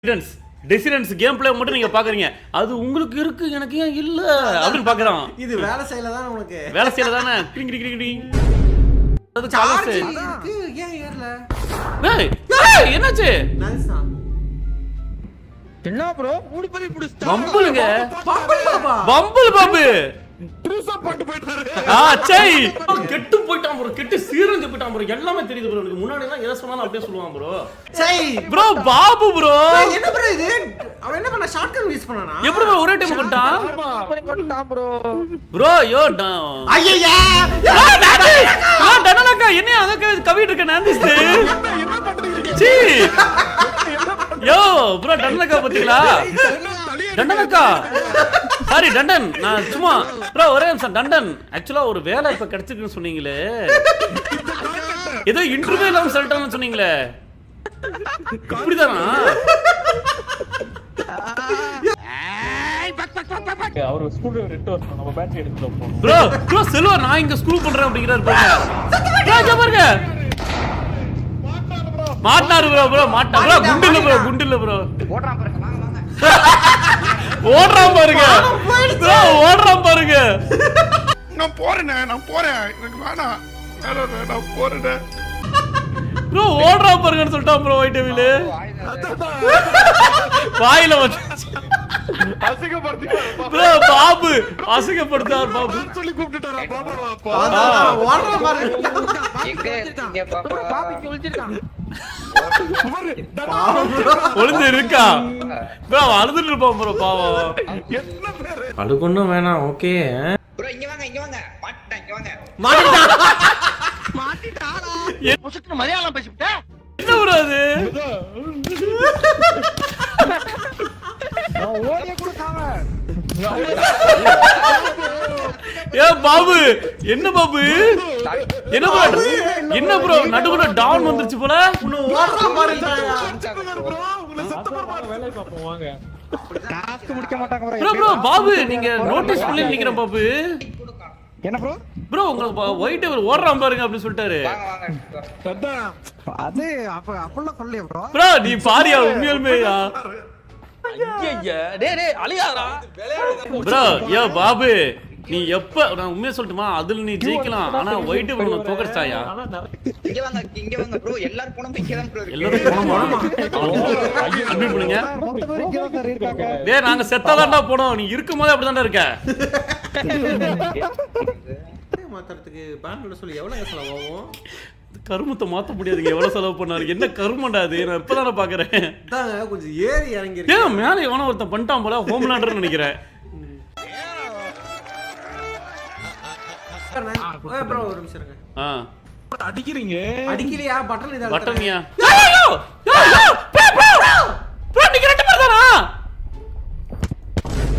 டெசிடன்ஸ் game play மட்டும் நீங்க பாக்குறீங்க. அது உங்களுக்கு இருக்கு எனக்கு ஏன் இல்ல அப்படின்னு பாக்குறான். இது வேலை செய்யல தானே உனக்கு. வேலை செய்யல தானே. King king king king. அது சார்ஜ் இருக்கு ஏன் ஏறல? ஏய் என்னாச்சு? நைஸ்டா. என்ன ப்ரோ மூடி பண்ணி புடிச்சா. பம்புங்க. பம்பல் பாபா. பம்பல் பாபு. ட்ரூஸா போட்டு போயிட்டாரு. சை. கெட்டு போய்ட்டான் ப்ரோ. கெட்டு சீரஞ்சு போய்ட்டான் ப்ரோ. எல்லாமே தெரியுது ப்ரோ. எனக்கு முன்னாடி எல்லாம் எதை சொன்னாலும் அப்படியே சொல்லுவான் ப்ரோ. சை. Bro Babu bro. என்ன ப்ரோ இது? அவன் என்ன பண்ணா ஷார்ட்கட் யூஸ் பண்ணானா? எப்படி ப்ரோ ஒரே டைம் பண்ணிட்டான்? பண்ணிட்டான் ப்ரோ. ப்ரோ யோ ஐயய்யா. டனலக்கா என்ன அதக்க கவிட்டு இருக்க நான்திஸ். என்ன பண்றீங்க? சீ. யோ ப்ரோ டனலக்கா பாத்தீங்களா? டண்டனக்கா சாரி டண்டன் நான் சும்மா ப்ரோ ஒரே நிமிஷம் டண்டன் ஆக்சுவலா ஒரு வேலை இப்ப கிடைச்சிருக்குன்னு சொன்னீங்களே ஏதோ இன்டர்வியூ எல்லாம் சொல்லிட்டாங்கன்னு சொன்னீங்களே இப்படிதானா அவர் ஸ்கூல்ல ரெட் வர்ஸ் நம்ம பேட்டரி எடுத்துட்டு போறோம் ப்ரோ ப்ரோ செல்வா நான் இங்க ஸ்கூல் பண்றேன் அப்படிங்கறாரு பாருங்க மாட்டாரு ப்ரோ ப்ரோ மாட்டா ப்ரோ குண்டு இல்ல ப்ரோ ஓடுறான் பாருங்க வாங்க வாங்க ஓடுறான் பாருங்க ப்ரோ ஓடுறான் பாருங்க நான் போறேன் எனக்கு வேணாம் நான் போறேன் ப்ரோ ஓடுறான் பாருங்கன்னு சொல்லிட்டான் ப்ரோ ஒயிட் டெவில் வாயில வந்து அசிங்கப்படுத்திட்டாரு ப்ரோ பாபு அசிங்கப்படுத்தார் பாபு சொல்லி கூப்பிட்டுட்டாரா பாப்பா ஓடுற மாதிரி. இங்க பாப்பா பாப்பி ஒளிஞ்சிட்டான் ஒளிஞ்சு இருக்கா ப்ரோ அழுதுட்டு இருப்பான் ப்ரோ பாவம் என்ன பேரு அழுகொன்னும் வேணாம் ஓகே ப்ரோ இங்க வாங்க மாட்டிட்டேன் இங்க வாங்க மாட்டிட்டாளா புசுக்கு மலையாளம் பேசிட்டே என்ன ப்ரோ அது நான் ஓடியே கொடுத்தாங்க ஏ பாபு என்ன பாபு என்ன ப்ரோ நடுவுல டவுன் வந்துருச்சு போல உன்னை ஓடுற மாதிரி ப்ரோ உங்களை சத்தமா வேலை பாப்போம் வாங்க டாஸ்க் முடிக்க மாட்டாங்க ப்ரோ ப்ரோ பாபு நீங்க நோட்டீஸ் பண்ணி நிக்கிறேன் பாபு என்ன ப்ரோ ப்ரோ உங்களுக்கு ஒயிட் டெவில் ஓடுறான் பாருங்க அப்படி சொல்லிட்டாரு வாங்க அது அப்பெல்லாம் சொல்லலையே ப்ரோ ப்ரோ நீ பாரியா உண்மையாலுமேயா ஐயா டேய் அழியாதடா ப்ரோ யோ பாபு நீ எப்ப நான் உண்மையா சொல்லட்டுமா அதுல நீ ஜெயிக்கலாம் ஆனா ஒயிட் டெவில் உன்னை தோக்கடிச்சாயா இங்க வாங்க ப்ரோ எல்லாரும் போனோம் இங்க தான் ப்ரோ எல்லாரும் போனோமா அட்மிட் பண்ணுங்க மொத்த பேர் இங்க தான் இருக்காங்க டேய் நாங்க செத்தாதான்டா போனோம் நீ இருக்கும்போது அப்படிதான்டா இருக்க மாத்துறதுக்கு பேங்க்ல சொல்லி எவ்வளவு செலவாகும்? கருமத்தை மாத்த முடியாதுங்க எவ்வளவு செலவு பண்ணாரு என்ன கருமண்டா அது நான் இப்பதானே பாக்குறேன் அதாங்க கொஞ்சம் ஏறி இறங்கி இருக்கு. ஏன் மேல எவனோ ஒருத்தன் பண்ணிட்டான் போல ஹோம்லாண்டர்னு நினைக்கிறேன் ப்ரோ ஒரு நிமிஷம் இருங்க. அடிக்கிறீங்க அடிக்கலையா பட்டன் இத பட்டனியா ப்ரோ நீங்க ரெண்டு பேர் தானா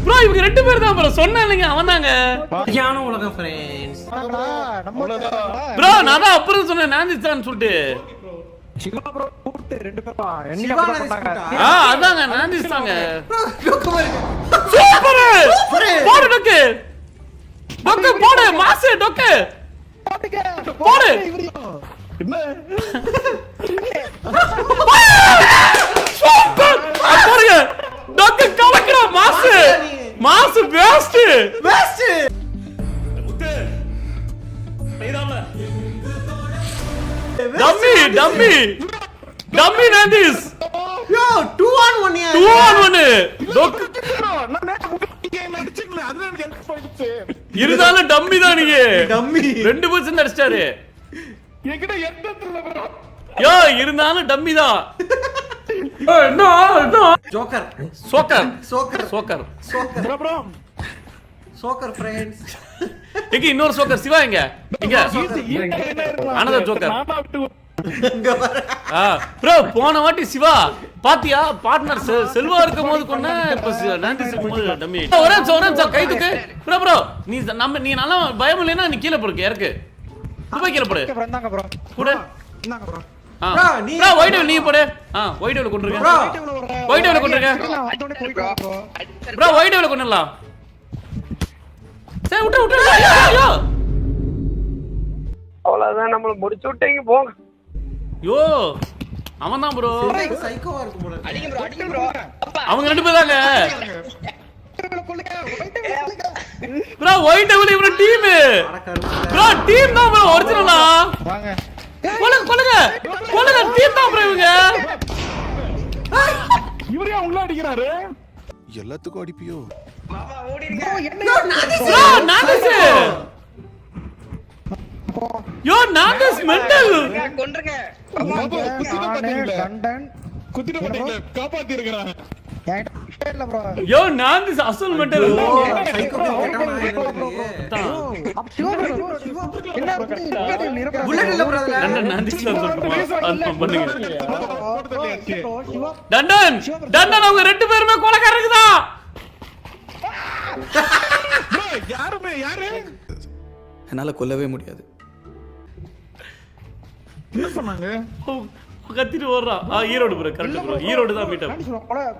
ப்ரோ இவங்க ரெண்டு பேர் தான் ப்ரோ சொன்னேன் இல்லைங்க அவன் தாங்க ஞான உலகம் ஃப்ரெண்ட்ஸ். ப்ரோ நான் தான் அப்புறம் சொன்னேன் நான்திஸ்தான் சொல்லிட்டு சிவா ப்ரோ கூப்பிட்டு ரெண்டு பேரும் சிவா என்ன நான்திஸ் பண்ணாங்க அதாங்க நான்திஸ்தாங்க லுக் பாருங்க. சூப்பர் போடு டொக்கு டொக்கு போடு மாசு டொக்கு போடு என்ன சூப்பர் பாருங்க டொக்கு கலக்குற மாசு பெஸ்ட் பெஸ்ட். டம்மி நான்திஸ் யோ 2 on 1 யா. 2 on 1 டொக்கு நான் நேத்து முன்னாடி கேம் அடிச்சிக்கல அதுதான் எனக்கு ஹெல்ப் பண்ணிச்சு இருந்தாலும் டம்மி தான் நீங்க டம்மி 2% அடிச்சாரு என்கிட்ட எந்த ப்ரோ யோ இருந்தாலும் டம்மி தான் என்ன joker choker choker choker choker bro choker friends. எங்க இன்னொரு சோக்கர் சிவா எங்க அனதர் ஜோக்கர் இங்க பாரு. ப்ரோ போன வாட்டி சிவா பாத்தியா பார்ட்னர் செல்வா இருக்கும்போது கொன்ன இப்ப நான்திஸ் இருக்கும்போது டம்மி ஒரே நிமிஷம் கை தூக்கு ப்ரோ நீ நல்லா பயம் இல்லைன்னா நீ கீழே போடுங்க இறக்கு போய் கீழே போடு வந்தாங்க ப்ரோ கூட இந்தாங்க ப்ரோ ப்ரோ நீ ப்ரோ ஒயிட் டெவில் நீ போடு ஒயிட் டெவில் கொண்டுருங்க ப்ரோ ஒயிட் டெவில் கொண்டுருங்க ப்ரோ ஒயிட் டெவில் கொண்டுடலாம் சரி விட்டு ஐயோ அவ்வளவுதான் நம்மள முடிச்சு விட்டீங்க போங்க யோ அவன் தான் ப்ரோ. சைக்கோவா இருக்கு போல இருக்கு. அடிங்க ப்ரோ அப்பா அவங்க ரெண்டு பேர் தாங்க ப்ரோ. ஒயிட் டெவில் இவர டீம் ப்ரோ. டீம் தான் ப்ரோ ஒரிஜினலா. வாங்க கொல்லுங்க டீம் தான் ப்ரோ இவங்க. இவரே அவங்கள அடிக்கிறாரு. எல்லாத்துக்கும் அடிப்பியோ? பாபா ஓடிடுங்க ப்ரோ நான்ஸ் யோ நான்ஸ் மெண்டல். கொன்றுங்க குத்திட்டு போட்டீங்களே காப்பாத்தி இருக்கறான். யோ நான்ஸ் அசல் மெண்டல். சைக்கோ கேட்டானா புல்லட் இல்ல ப்ரோ அதுல. டண்டன் நான்ஸ்ல சொல்லுங்க பண்ணுங்க. டண்டன் அவங்க ரெண்டு பேருமே கொலைகாரங்க தான். ப்ரோ யாரு என்னால கொல்லவே முடியாது. என்ன சொன்னாங்க? கத்திட்டு ஓடுறான். Erode bro correct bro. Erode தான் மீட் அப்.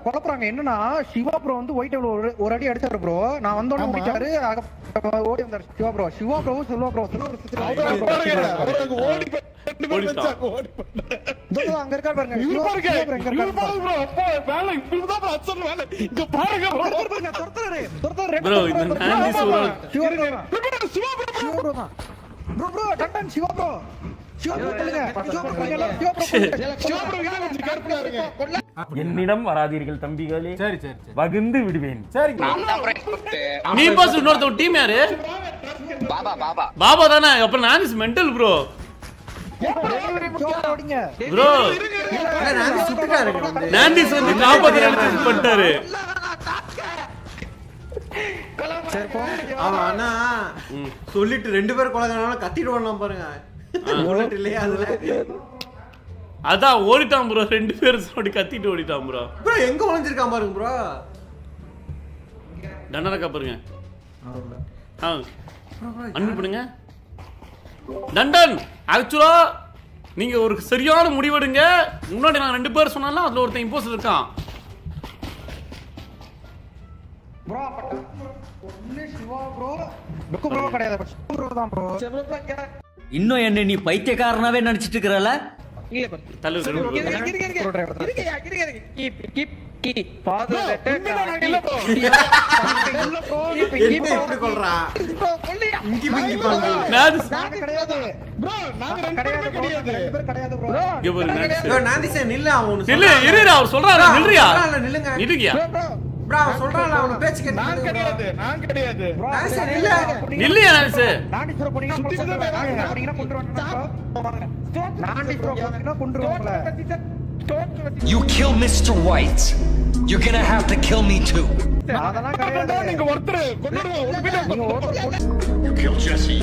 குழப்பறாங்க என்னன்னா சிவா ப்ரோ வந்து ஒயிட் டேபிள் ஒரு அடி அடிச்சாரு ப்ரோ. நான் வந்தோட முடிச்சாரு ஓடி வந்தாரு சிவா ப்ரோ. செல்வா ப்ரோ அவருக்கு ஓடி அங்க இருக்கா பாருங்க. இவரு பாருங்க ப்ரோ. அப்போ வேலை இப்படிதான் அச்சன் வேலை. இங்க பாருங்க ப்ரோ. துரத்துறாரு ப்ரோ இந்த நான்ஸ் ஒரு சிவா ப்ரோ தான் ப்ரோ டண்டன் சிவா ப்ரோ கொல்லுங்க. என்னிடம் வராதீர்கள் தம்பிகளே. சரி வகுந்து விடுவேன். சரி நான் தான் ப்ரோ எக்ஸ்பர்ட் நீ பாஸ் இன்னொருத்த டீம் யாரு? பாபா தானே. அப்ப நான்ஸ் மெண்டல் ப்ரோ. ஓடிங்க ப்ரோ நான் சுட்டுட்டாரு வந்து. நான்ஸ் வந்து காப்பாத்தி அடிச்சு பண்ணிட்டாரு. அவன் அண்ணா சொல்லிட்டு ரெண்டு பேரும் கொலைகாரனால கத்திடுவான் பாருங்க. புல்லட் இல்லையா அதுல. அதான் ஓடிட்டான் ப்ரோ. ரெண்டு பேரும் சொல்லி கத்திட்டு ஓடிட்டான் ப்ரோ. ப்ரோ எங்க ஒளிஞ்சிருக்கான் பாருங்க ப்ரோ. தண்டனை காப்பாருங்க. அன்பு பண்ணுங்க. தண்டன் ஆக்சுவலா நீங்க ஒரு சரியான முடிவெடுங்க. முன்னாடி நான் ரெண்டு பேர் சொன்னாலும் அதுல ஒருத்தன் இம்போஸ்டர் இருக்கான். ப்ரோ ஒண்ணு சிவா ப்ரோ ப்ரோ கிடையாது ப்ரோ தான் ப்ரோ. இன்னும் என்ன நீ பைத்தியக்காரனாவே நினைச்சிட்டு இருக்கறல? தலைவர் எப்படி கொல்றா? இங்கி பிங்கி பாங்க. ப்ரோ நாங்க ரெண்டு பேரும் கிடையாது. ப்ரோ நான்திசே நில்ல அவன் ஒன்னு நில்லு இருடா. அவர் சொல்றாரு நில்றியா? நில்லுங்க. நில்லுயா? ப்ரோ அவன் சொல்றான்ல அவன் பேச்சு கேட்டு நான் கிடையாது. நான்திசே நில்ல. நில்லையா நான்ஸ்? நான்டி ப்ரோ போனீங்கன்னா கொன்றுவாங்க. You kill Mr. White. You're gonna have to kill me too. அதெல்லாம் கிடையாது. நீங்க ஒருத்தர் கொன்னுடுவோம். உண்மையிலே நீங்க ஒருத்தர் You kill Jesse.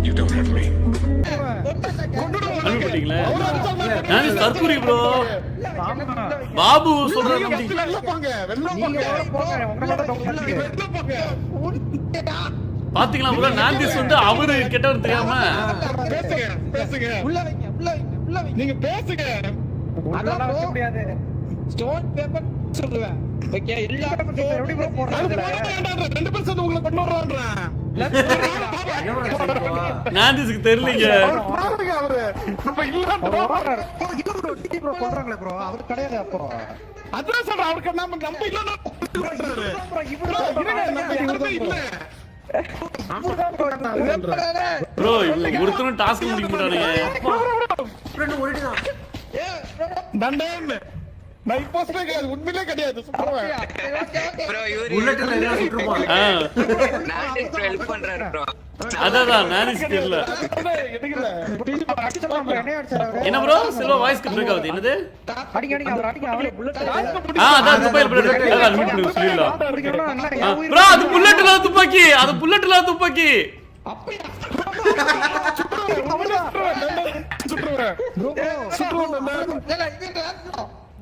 You don't have me. அன்பு பண்ணீங்களா? நான்ஸ் தற்குறி ப்ரோ. பாபு சொல்றாரு நம்பி. வெல்ல போங்க. நீங்க போங்க உங்களோட வெல்ல போங்க. பாத்தீங்களா ப்ரோ? நான்ஸ் வந்து அவரு கெட்டவர் தெரியாம பேசுங்க. உள்ள வைங்க. நீங்க பேசுங்க. அதெல்லாம் வைக்க முடியாது. ஸ்டோன் பேப்பர் சொல்லுவேன். ஓகே எல்லா எப்படி ப்ரோ அது போடுறது? போட வேண்டாம்ன்ற. ரெண்டு பேரும் சேர்ந்து உங்களை கொண்டு வர்றான்றேன். நான்ஸ்க்கு தெரியலங்க. பாருங்க அவரு. நம்ம இல்ல ப்ரோ. ப்ரோ கொன்றாங்களே ப்ரோ. அவர் கிடையாது அப்போ. அதான் சொல்றேன். அவருக்கு நம்ம இல்லன்னா பண்றாரு. நம்ம இல்ல. ப்ரோ இவங்க ஒருத்தரும் டாஸ்க் முடிக்க மாட்டானுங்க. ஃப்ரெண்ட் ஓடிட்டான். தண்டன் நான் இப்போஸ்டே கிடையாது. உண்மையிலே கிடையாது. சொல்றேன். ப்ரோ இவரு புல்லட்ல எல்லாம் சுட்டுருப்பான். நான் ஹெல்ப் பண்றாரு ப்ரோ. அதான் நான்ஸ் தெரியல. எடுக்கல. என்ன அடிச்சாரு? என்ன ப்ரோ செல்வா வாய்ஸ் பிரேக் ஆகுது. என்னது? அடிங்க அவர் அடிங்க அவரே புல்லட் அதான் துப்பாக்கி புல்லட். அதான் அட்மிட் பண்ணி சொல்லிடலாம். அடிக்கணும். என்ன ப்ரோ அது புல்லட்ல துப்பாக்கி. அது புல்லட்ல துப்பாக்கி.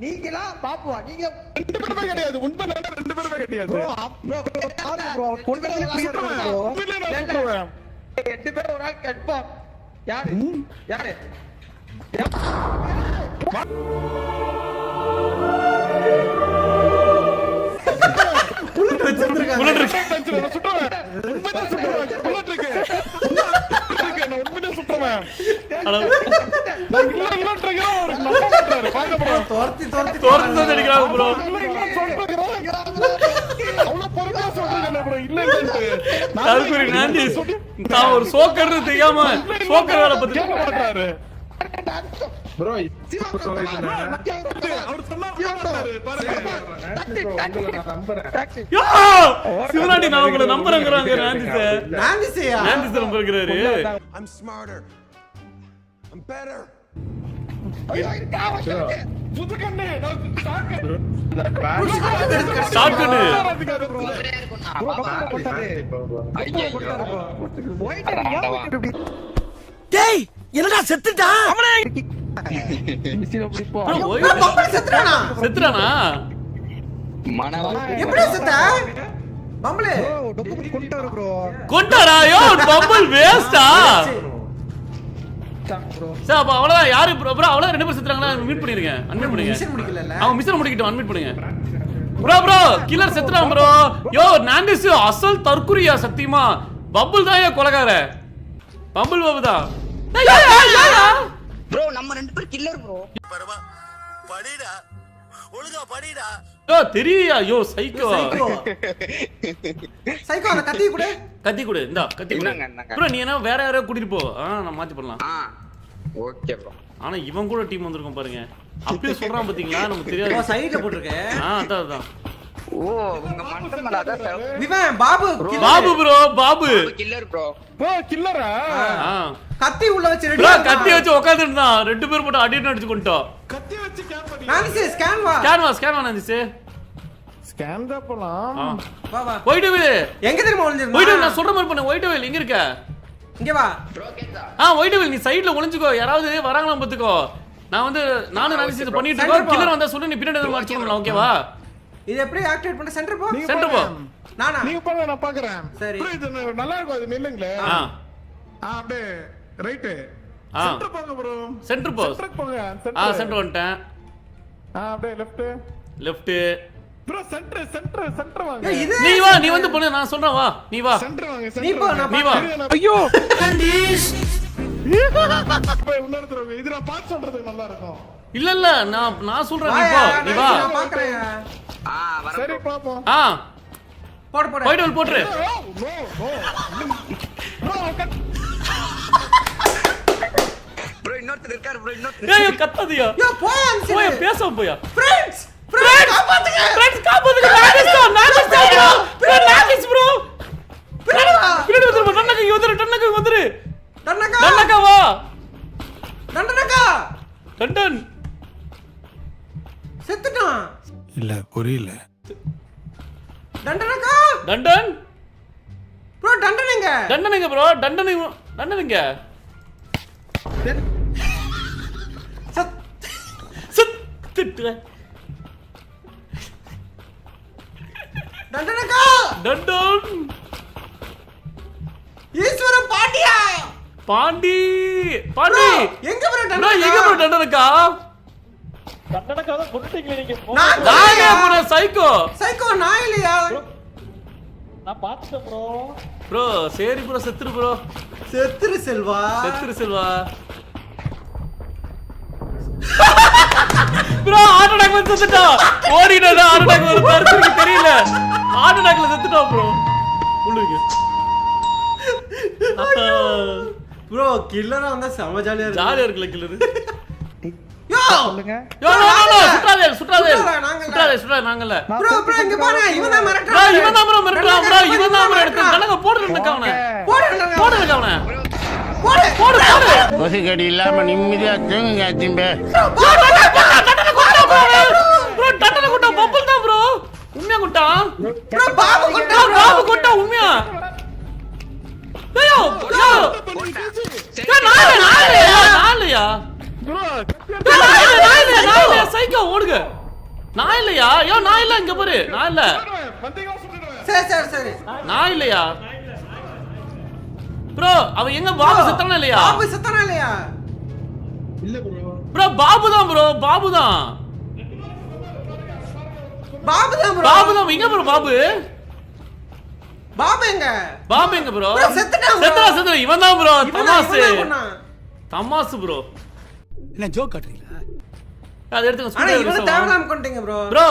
நீங்களா பாப்புவா நீங்க ரெண்டு பேருமே கிடையாது. உண்மை ரெண்டு பேருமே கிடையாது. ப்ரோ கொன்றது புரியுது ப்ரோ. உண்மையிலே நான் சொல்றேன். ரெண்டு பேரும் ஒரு ஆள் கன்ஃபார்ம். யாரு? புல்லட் வச்சிருக்காங்க. புல்லட் இருக்கு. நான் சுட்டுறேன். உண்மையிலே சுட்டுறேன். புல்லட் இருக்கு. நான் உண்மையிலே சுட்டுறேன். நான் இல்ல இல்லன்றீங்க ஒரு நம்ப மாட்டாரு பாக்க ப்ரோ துரத்தி தோர்த்து அடிக்கிறாங்க ப்ரோ. இல்ல இல்ல சொல்றீங்க அவ்வளவு பொறுமையா சொல்றீங்க ப்ரோ இல்ல இல்ல தற்குறி நாண்டி நான் ஒரு சோக்கர்னு தெரியாம சோக்கர் வேலை பத்தி கேட்க மாட்டாரு ப்ரோ அவர் சொன்னா மாட்டாரு பாருங்க யா சிவனாண்டி நான் உங்களை நம்புறேங்கறாங்க நாண்டி சார். நாந்திசையா நாண்டி சார் நம்புறாரு. I'm smarter. I'm better. புதுக்கண்ணே ஷாட்கட். டேய் என்னடா செத்துட்டா பம்பல் செத்துறானா செத்துறானா? எப்படி செத்த பம்பளே கொண்டாரு ப்ரோ கொண்டாரா? யோ பம்பிள் வேஸ்டா? சார் அப்ப அவ்வளவுதான். யாரு ப்ரோ அவ்வளவு 2 பேர் செத்துறாங்களா? மீட் பண்ணிருங்க. அன்மிட் பண்ணுங்க. மிஷன் முடிக்கலல அவன் மிஷன் முடிக்கிட்டு அன்மிட் பண்ணுங்க. ப்ரோ கில்லர் செத்துறான் ப்ரோ. யோ நாண்டிஸ் அசல் தற்குறியா சத்தியமா. பம்பிள் தான் கொலகார. பம்பிள் பாபு தான். ப்ரோ நம்ம 2 பேர் கில்லர் ப்ரோ. படிடா ஒழுங்கா படிடா. யோ தெரியா? யோ சைக்கோ சைக்கோ அந்த கத்தி கூட கத்தி கொடு. இந்தா கத்தி கொடு. ப்ரோ நீ என்ன வேற யாரையோ கூட்டிட்டு போ. நான் மாத்தி பண்ணலாம். Okay bro. ஆனா இவன் கூட டீம் வந்திருக்கும் பாருங்க. அப்படியே சொல்றான் பாத்தீங்களா? நமக்கு தெரியாது. சைடுல போட்டுருக்கேன் அதான் ஓ உங்க மண்டமல அத இவன் Babu Babu bro. Babu killer bro. Bro கில்லரா கத்தி உள்ள வச்சு ப்ரோ கத்தி வச்சு உட்கார்ந்துட்டான். 2 பேர் போட்டு அடிட்டு அடிச்சு கொண்டோம். கத்தி வச்சு கேம் பண்ணி நாந்திசே ஸ்கேன் வா ஸ்கேன் நாண்டிஸ். ஸ்கேன் தான் போலாம் வா வா ஒயிட் வேல் எங்க தெரியுமா ஒளிஞ்சிருந்தா ஒயிட் வேல் நான் சொல்ற மாதிரி பண்ணு. ஒயிட் வேல் எங்க இருக்க? இங்க வா ப்ரோ கேக்குதா? ஒயிட் வேல் நீ சைடுல ஒளிஞ்சுக்கோ. யாராவது வராங்களா பாத்துக்கோ. நான் வந்து நானும் நாண்டிஸ் இது பண்ணிட்டு இருக்கோம். கில்லர் வந்தா சொல்லு. நீ பின்னாடி வந்து மார்ச் பண்ணலாம். ஓகேவா? இது எப்படி ஆக்டிவேட் பண்ண சென்டர் போ சென்டர் போ. நானா நீங்க பாருங்க நான் பாக்குறேன் சரி. ப்ரோ இது நல்லா இருக்கும். அது நில்லுங்களே அப்படியே ரைட் சென்டர் போங்க ப்ரோ. சென்டர் போ. சென்டர் போங்க சென்டர் வந்துட்டேன். அப்படியே லெஃப்ட் ப்ரோ சென்டர் வாங்க. இது நீ வா. நீ வந்து பண்ணு. நான் சொல்றேன் வா. நீ வா. சென்டர் வாங்க நீ போ நான் நீ வா. ஐயோ நாந்திஸ் போய் உணர்த்துறோம். இது நான் பாத்து சொல்றதுக்கு நல்லா இருக்கும். இல்ல நான் சொல்றேன். நீ போ. நீ வா. நான் பாக்குறேன் வர சரி பாப்போம். போடு போடு ஒயிட் வேல் போட்ரு. ப்ரோ இன்னொருத்தர் இருக்காரு ப்ரோ இன்னொருத்தர். ஏய் கத்தாதீயா. யோ போய் அன்சி போய் பேசாம போயா. ஃப்ரெண்ட்ஸ் காப்பாத்துங்க காப்பாத்துங்க. நாண்டிஸ் ப்ரோ. நாண்டிஸ் ப்ரோ. பின்னாடி வந்துரு. டன்னக்கு வந்துரு. டன்னக்கா வா. டண்டனக்கா டண்டன் செத்துட்டான் இல்ல புரியல. டண்டனக்கா டண்டன் ப்ரோ டண்டனங்க டண்டனுங்க ப்ரோ. டண்டனுங்க செத்துட்டு டண்டனக்கா டண்டன் ஈஸ்வர பாண்டியா பாண்டி எங்க ப்ரோ ப்ரோ எங்க ப்ரோ டண்டனுக்கா? நான் நானே ப்ரோ சைக்கோ நான் இல்லையா ப்ரோ சரி ப்ரோ செத்துரு ப்ரோ. செத்துரு செல்வா ப்ரோ ஹார்ட் அட்டாக் வந்து செத்துட்டா. ஓடிடா. ஹார்ட் அட்டாக் வந்து தர்க்கு தெரியல. ஹார்ட் அட்டாக்ல செத்துட்டா ப்ரோ. உள்ளுங்க ப்ரோ கில்லரா வந்தா செம ஜாலியா இருக்குல்ல கில்லர். யோ சொல்லுங்க யோ நோ சுற்றாதே நாங்கல்ல. ப்ரோ இங்க பாரு இவன் தான் ப்ரோ மிரட்டறான். இவன் தான் ப்ரோ மிரட்டறான். ப்ரோ இவன் தான் ப்ரோ எடுத்து கலங்க போடுறேன்னு அவனை. போடுறேன்னு அவனை. போடு. கொசுக்கடி இல்லாம நிம்மதியா தூங்குங்க அத்திம்பே. ப்ரோ டட்டன குட்டா பம்பிள் தான் ப்ரோ. உண்மையா குட்டா? ப்ரோ பாபு குட்டா உண்மையா? ஐயோ நாலையா நாலையா சைக்கோ ஓடுங்க. நான் இல்லையா? நான் இல்ல. இங்க பாரு நான் இல்ல. சரி நான் இல்லையா ப்ரோ? அவன் எங்க பாபு செத்தானா இல்லையா? இல்ல ப்ரோ பாபு தான் ப்ரோ. பாபு தான் எங்க ப்ரோ? பாபு எங்க ப்ரோ? செத்துறான். இவன் தான் ப்ரோ. தமாஸ் தமாசு ப்ரோ. என்ன ஜோக் காட்டுறீங்களா? அது எடுத்துங்க. ஆனா இவனை தேவலாம் கொண்டீங்க ப்ரோ. ப்ரோ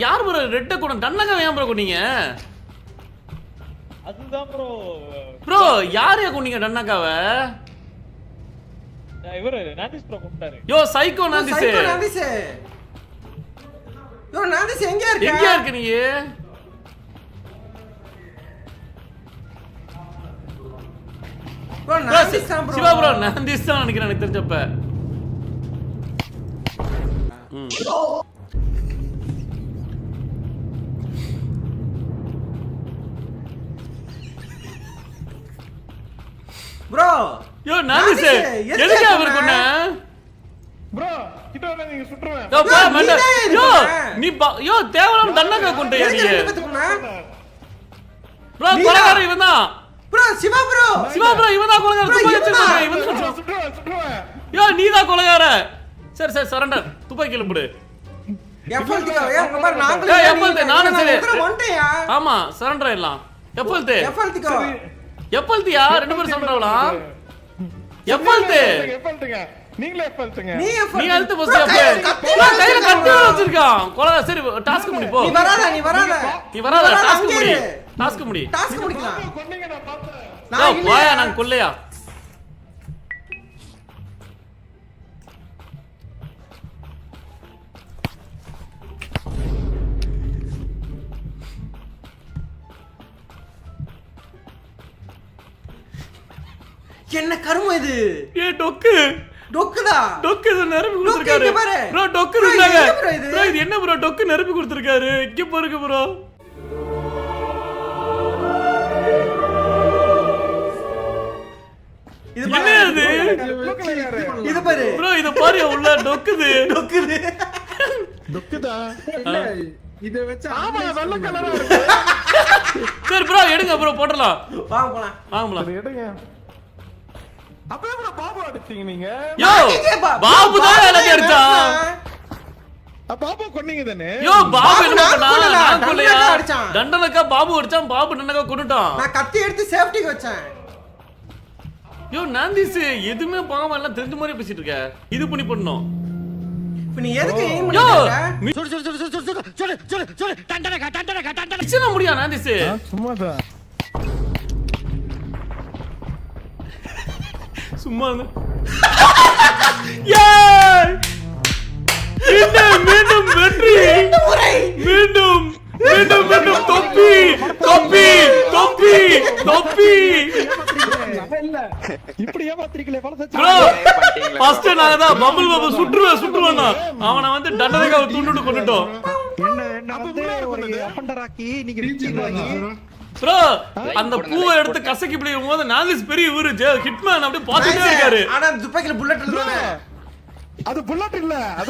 யார் ப்ரோ ரெட்ட கூட டன்னக ஏன் ப்ரோ கொன்னீங்க? அதுதான் ப்ரோ. ப்ரோ யாரையா கொன்னீங்க டன்னகாவ? இவரு நாதிஸ் ப்ரோ கொண்டாரு. யோ சைக்கோ நாதிஸ். சைக்கோ நாதிஸ். யோ நாதிஸ் எங்க இருக்க? எங்க இருக்க நீ? ப்ரோ நாதிஸ் தான் ப்ரோ. சிவா ப்ரோ நாதிஸ் தான் நினைக்கிறேன் எனக்கு தெரிஞ்சப்ப. ப்ரோ யோ நாதிஸ் எதுக்கு அவர் கொன்ன? ப்ரோ கிட்ட வர நீங்க சுற்றுவேன். யோ பா மண்ட. யோ நீ யோ தேவலாம் டன்னக கொண்டயா நீ? ப்ரோ கொலகார இவன் தான். Bro Siva bro. Siva bro இவன் தான் கொலகார. துப்பாக்கி வச்சிருக்கான் இவன் தான். சுற்றுவேன். யோ நீ தான் கொலகார. சரி சரி சரண்டர். துப்பாக்கி கீழ போடு. எஃப்எல்டியா ஏன் பாரு நாங்களே. ஏய் எஃப்எல்டி நானே சரி. வந்துட்டயா? ஆமா சரண்டர் ஆயிடலாம். எஃப்எல்டி. எஃப்எல்டிக்கோ. எஃப்எல்டியா ரெண்டு பேரும் சரண்டர் ஆகலாம். எஃப்எல்டி. எஃப்எல்டிங்க. நீங்களே எஃப்எல்டிங்க. நீ அழுத்து போஸ் அப்படியே. கையில கத்தி வச்சிருக்கான். கொலகார சரி டாஸ்க் முடி போ. நீ வராத டாஸ்க் முடி. டாஸ்க் முடி. டாஸ்க் முடிக்கலாம். கொன்னீங்க நான் பார்த்தேன். நான் போயா நான் கொல்லையா? என்ன கருமம் இது? ஏ டொக்கு. டொக்குதா? டொக்கு இது நிரப்பி கொடுத்திருக்காரு. டொக்கு பாரு. ப்ரோ டொக்கு ப்ரோ, இருந்தாங்க. இது என்ன ப்ரோ இது? ப்ரோ இது என்ன ப்ரோ டொக்கு நிரப்பி கொடுத்திருக்காரு. இங்க பாருங்க ப்ரோ. இது என்ன பாரு. இது? இது பாரு. ப்ரோ இத பாரு உள்ள டொக்குது. டொக்குது. துக்குதா? இல்ல இத வச்சு ஆமா வெள்ளை கலரா இருக்கு. சரி ப்ரோ எடுங்க ப்ரோ போடலாம். வாங்க போலாம். வாங்கலாம். எடுங்க. அப்பவே கூட பாபு அடிச்சீங்க நீங்க. யோ பாபு தான் எல்லாத்தையும் அடிச்சான். பாபு கொன்னீங்க தானே? யோ பாபு என்ன நான் பண்ணா? கொல்லல, நான் கொல்லையா? டன்னகா அடிச்சான். டண்டனக்கா பாபு அடிச்சான். பாபு டண்டனக்கா கொன்னுட்டான். நான் கத்தி எடுத்து சேஃப்டிக்கு வச்சேன். யோ நாந்திஸ் எதுமே பாவம் எல்லாம் தெரிஞ்ச மாதிரி பேசிட்டு இருக்க. இது பண்ணி பண்ணோம். இப்ப நீ எதுக்கு ஏம் யோ பண்ணிட்ட? மிச்சன முடியா நாந்திஸ்? சும்மாதான். சும்மா ஏய் மீண்டும் வெற்றி. மீண்டும் மீண்டும் மீண்டும் தொப்பி தொப்பி தொப்பி தொப்பி. இல்ல இப்படி ஏமாத்திருக்கீங்களே பலசச்சு. ப்ரோ ஃபர்ஸ்ட் நாங்க தான் பபிள் சுற்றுவேன். அவனை வந்து டண்டனக்காவை தூண்டுட்டு கொன்னுட்டோம். என்ன வந்து ஒரு அஃபண்டராக்கி நீங்க விச்சீங்க. ப்ரோ அந்த பூவை எடுத்து கசக்கி பிடிக்கும் போது நாந்திஸ் பெரிய ஊரு ஹிட்மேன் அப்படியே பாத்துட்டே இருக்காரு. ஆனா துப்பாக்கில புல்லட் இல்ல. அது புல்லட் இல்ல. அது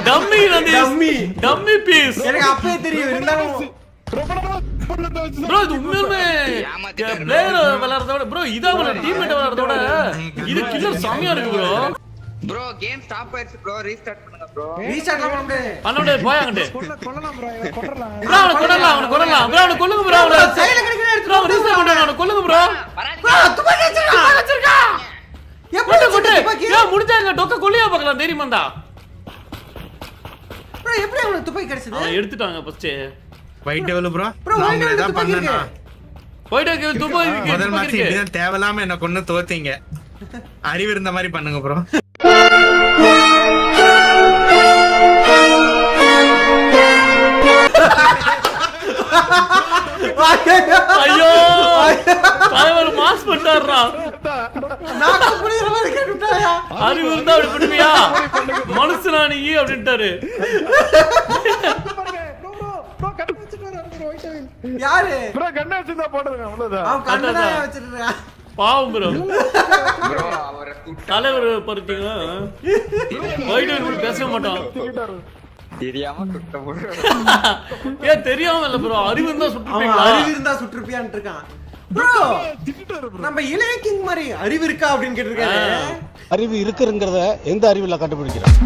டம்மி நாந்திஸ். Dummy piece. எனக்கு அப்பவே தெரியும். இருந்தாலும் ப்ரோ இது உண்மையுமே பிளேயர் விளையாடுறத விட ப்ரோ இதா டீம்மேட் விளையாடுறத விட இது கில்லர் செமையா இருக்கு ப்ரோ. ப்ரோ கேம் ஸ்டாப் ஆயிடுச்சு ப்ரோ. ரீஸ்டார்ட் பண்ணுங்க ப்ரோ. ரீஸ்டார்ட் பண்ண முடியாது. பண்ண முடியாது போயாங்கடே. கொல்லலாம் ப்ரோ. இவன் கொல்லலாம். ப்ரோ அவனை கொல்லலாம். ப்ரோ அவனை கொல்லுங்க ப்ரோ. அவனை கையில கிடைக்கிற எடுத்து ப்ரோ ரீஸ்டார்ட் பண்றாங்க. அவனை கொல்லுங்க ப்ரோ. ப்ரோ துப்பாக்கி வச்சிருக்கா. எப்படி துப்பாக்கி? ஏன் முடிஞ்சாங்க டொக்க கொல்லியா பார்க்கலாம் தெரியுமாடா. ப்ரோ எப்படி அவனுக்கு துப்பாக்கி கிடைச்சது? அவன் எடுத்துட்டாங்க first. White devil bro. Bro நான் இதான் பண்ணேனா? போய்டே துப்பாக்கி முதல் மேட்ச் இப்படிதான் தேவலாம என்ன கொன்னு தோத்தீங்க. அறிவு இருந்த மாதிரி பண்ணுங்க ப்ரோ. ஐயோ தலைவர் மாஸ் பண்ணாருடா. நாக்கு புடிற மாதிரி கேட்டுட்டாயா? அறிவு இருந்தா அப்படி பண்ணுவியா? மனுஷனா நீ அப்படின்ட்டாரு. ப்ரோ கட் வச்சிட்டு வராரு ப்ரோ ஒயிட். யாரு? ப்ரோ கண்ணை வச்சிருந்தா போடுங்க அவ்வளவுதான். அவன் கண்ணை வச்சிருக்கான். பாவம் ப்ரோ. ப்ரோ அவரை தலைவர் பருத்தீங்க. ஒயிட் பேச மாட்டோம். தெரியாம சுட்ட ப்ரோ. ஏன் தெரியாம இல்ல ப்ரோ. அறிவு இருந்தா அவன் சுட்டுப்பீங்களா? அறிவு இருந்தா சுற்றுப்பியான்னு இருக்கான். ப்ரோ நம்ம இளைய கிங் மாதிரி அறிவு இருக்கா அப்படின்னு கேட்டிருக்காரு. அறிவு இருக்குங்கிறத எந்த அறிவுல கண்டுபிடிக்கிறோம்?